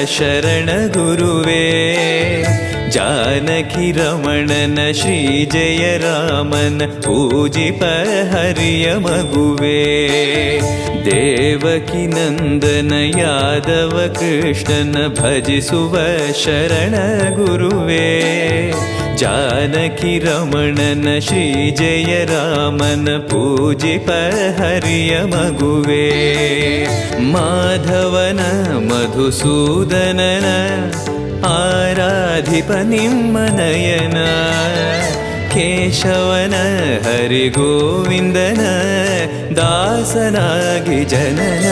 ಶರಣ ಗುರುವೇ. ಜಾನಕಿ ರಮಣನ ಶ್ರೀ ಜಯ ರಾಮನ ಪೂಜಿಪ ಹರಿಯ ಮಗುವೇ. ದೇವಕಿ ನಂದನ ಯಾದವ ಕೃಷ್ಣನ ಭಜಿಸುವ ಶರಣ ಗುರುವೇ. ಜಾನಕಿ ರಮಣನ ಶ್ರೀ ಜಯ ರಾಮನ ಪೂಜಿಪ ಹರಿಯ ಮಗುವೇ. ಮಾಧವನ ಮಧುಸೂದನನ ಆರಾಧಿಪ ನಿಮ್ಮ ನಯನ. ಕೇಶವನ ಹರಿಗೋವಿಂದನ ದಾಸನಾಗಿ ಜನನ.